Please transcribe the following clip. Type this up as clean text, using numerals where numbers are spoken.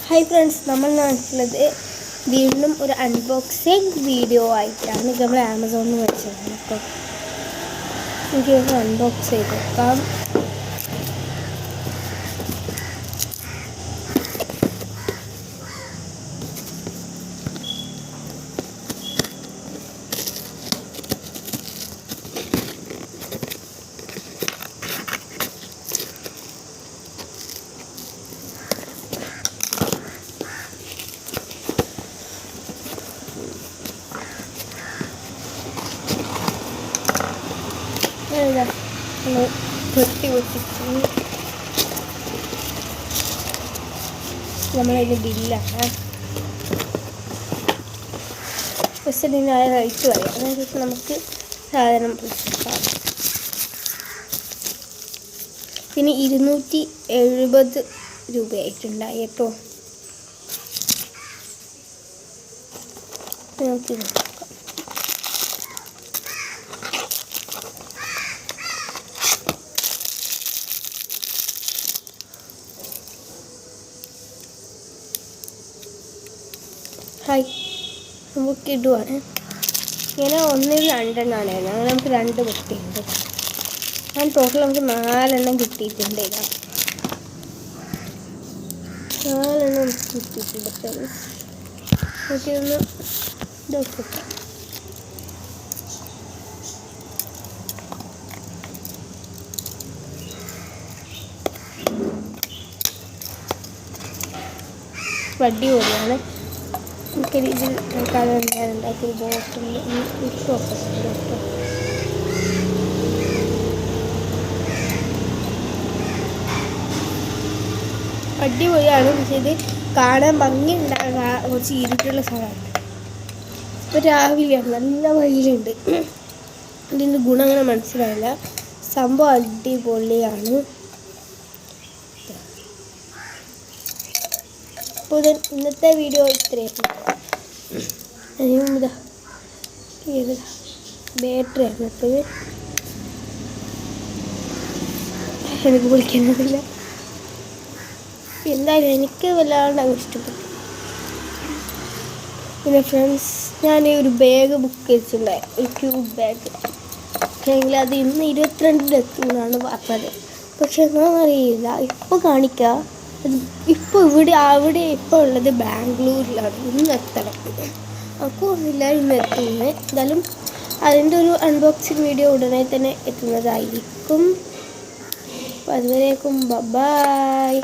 Hi friends, നമ്മൾ നാട്ടിലുള്ളത് വീണ്ടും ഒരു അൺബോക്സിങ് വീഡിയോ ആയിട്ടാണ്. നമ്മൾ ആമസോണിൽ നിന്ന് മേടിച്ചതാണ്. അപ്പോൾ എനിക്ക് അൺബോക്സ് ചെയ്ത് നോക്കാം. നമ്മളതിൻ്റെ ബില്ലാണ്. ബസ്സിനായ റേറ്റ് പറയാം. അതിനനുസരിച്ച് നമുക്ക് സാധനം പ്രശ്നം. പിന്നെ 270 രൂപയായിട്ടുണ്ടായി കേട്ടോ. നമുക്ക് നോക്കാം. ഹായ്, നമുക്ക് ഇടുവാണ്. ഇങ്ങനെ 1 2 അങ്ങനെ നമുക്ക് 2 കിട്ടിയിട്ടുണ്ട്. ഞാൻ ടോട്ടൽ നമുക്ക് 4 കിട്ടിയിട്ടുണ്ട്. ഇതാ 4 കിട്ടിയിട്ടുണ്ട്. നമുക്കിതൊന്ന് നോക്കാം. വടി പോലെയാണ്. നമുക്കൊരു ഇതിൽ കളർ ഉണ്ടാക്കിയ ബോട്ടിൽ ഇട്ട് വെക്കുന്നുണ്ട് കേട്ടോ. അടിപൊളിയാണ്. പക്ഷേ ഇത് കാണാൻ ഭംഗി ഉണ്ടാകുക കുറച്ച് ഇരുട്ടുള്ള സ്ഥലമാണ്. ഇപ്പോൾ രാവിലെയാണ്, നല്ല വെയിലുണ്ട്. ഇതിൻ്റെ ഗുണം അങ്ങനെ മനസ്സിലായില്ല. സംഭവം അടിപൊളിയാണ്. അപ്പോൾ ഇന്നത്തെ വീഡിയോ ഇത്രയായിരുന്നു. ബാറ്ററിയാണ് ഇപ്പോൾ എനിക്ക് വിളിക്കുന്നതില്ല. എന്തായാലും എനിക്ക് വല്ലാണ്ട് ഇഷ്ടപ്പെട്ടു. പിന്നെ ഫ്രണ്ട്സ്, ഞാൻ ഒരു ബാഗ് ബുക്ക് ചെയ്തിട്ടുണ്ടായി, ഒരു ക്യൂബ് ബാഗ്. പക്ഷേങ്കിൽ അത് ഇന്ന് 22 എത്തുമെന്നാണ് പറഞ്ഞത്. പക്ഷെ എന്താണെന്ന് അറിയില്ല. ഇപ്പോൾ കാണിക്കാം. ഇപ്പോൾ അവിടെ ഇപ്പോൾ ഉള്ളത് ബാംഗ്ലൂരിലാണ്. ഇന്ന് എത്തണം. അപ്പോൾ ഇല്ല, ഇന്ന് എത്തുന്നത്. എന്തായാലും അതിൻ്റെ ഒരു അൺബോക്സിങ് വീഡിയോ ഉടനെ തന്നെ എത്തുന്നതായിരിക്കും. അപ്പോൾ അതുവരേക്കും ബൈ.